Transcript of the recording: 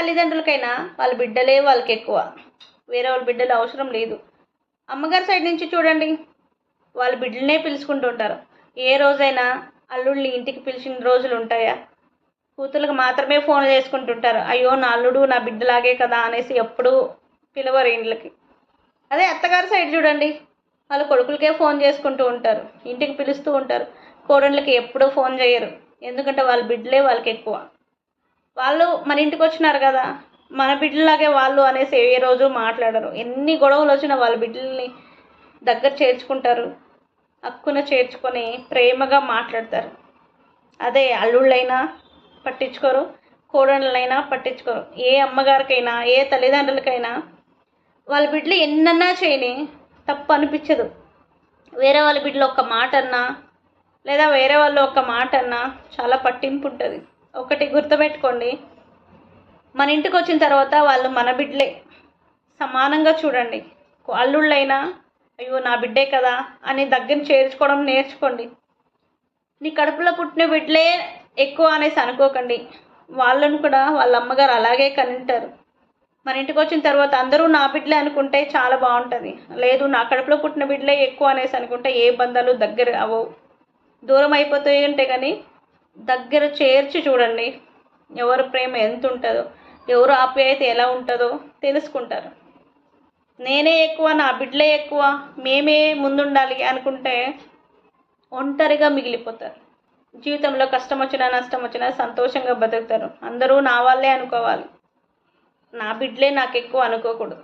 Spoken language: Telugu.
తల్లిదండ్రులకైనా వాళ్ళ బిడ్డలే వాళ్ళకి ఎక్కువ, వేరే వాళ్ళ బిడ్డలు అవసరం లేదు. అమ్మగారి సైడ్ నుంచి చూడండి, వాళ్ళ బిడ్డలనే పిలుచుకుంటూ ఉంటారు. ఏ రోజైనా అల్లుళ్ళని ఇంటికి పిలిచిన రోజులు ఉంటాయా? కూతుర్లకు మాత్రమే ఫోన్ చేసుకుంటుంటారు. అయ్యో నా అల్లుడు నా బిడ్డలాగే కదా అనేసి ఎప్పుడూ పిలవరు ఇంట్లకి. అదే అత్తగారి సైడ్ చూడండి, వాళ్ళు కొడుకులకే ఫోన్ చేసుకుంటూ ఉంటారు, ఇంటికి పిలుస్తూ ఉంటారు. కోడళ్ళకి ఎప్పుడూ ఫోన్ చేయరు, ఎందుకంటే వాళ్ళ బిడ్డలే వాళ్ళకి ఎక్కువ. వాళ్ళు మన ఇంటికి వచ్చినారు కదా, మన బిడ్డలాగే వాళ్ళు అనేసి ఏ రోజు మాట్లాడరు. ఎన్ని గొడవలు వచ్చినా వాళ్ళ బిడ్డల్ని దగ్గర చేర్చుకుంటారు, హక్కున చేర్చుకొని ప్రేమగా మాట్లాడతారు. అదే అల్లుళ్ళైనా పట్టించుకోరు, కోడళ్ళైనా పట్టించుకోరు. ఏ అమ్మగారికైనా ఏ తల్లిదండ్రులకైనా వాళ్ళ బిడ్డలు ఎన్నన్నా చేయని తప్పు అనిపించదు. వేరే వాళ్ళ బిడ్డలు ఒక్క మాట అన్నా లేదా వేరే వాళ్ళు ఒక్క మాట అన్నా చాలా పట్టింపు ఉంటుంది. ఒకటి గుర్తుపెట్టుకోండి, మన ఇంటికి వచ్చిన తర్వాత వాళ్ళు మన బిడ్డలే, సమానంగా చూడండి. అల్లుళ్ళైనా అయ్యో నా బిడ్డే కదా అని దగ్గర చేర్చుకోవడం నేర్చుకోండి. నీ కడుపులో పుట్టిన బిడ్డలే ఎక్కువ అనేసి అనుకోకండి, వాళ్ళను కూడా వాళ్ళ అమ్మగారు అలాగే కనింటారు. మన ఇంటికి వచ్చిన తర్వాత అందరూ నా బిడ్డలే అనుకుంటే చాలా బాగుంటుంది. లేదు నా కడుపులో పుట్టిన బిడ్డలే ఎక్కువ అనేసి అనుకుంటే ఏ బంధాలు దగ్గర అవ్వవు, దూరం అయిపోతాయి. ఉంటే కానీ దగ్గర చేర్చి చూడండి, ఎవరు ప్రేమ ఎంత ఉంటుందో, ఎవరు ఆప్యాయత ఎలా ఉంటుందో తెలుసుకుంటారు. నేనే ఎక్కువ నా బిడ్డలే ఎక్కువ మేమే ముందుండాలి అనుకుంటే ఒంటరిగా మిగిలిపోతారు. జీవితంలో కష్టం వచ్చినా నష్టం వచ్చినా సంతోషంగా బతుకుతారు. అందరూ నా వాళ్ళే అనుకోవాలి, నా బిడ్డలే నాకు ఎక్కువ అనుకోకూడదు.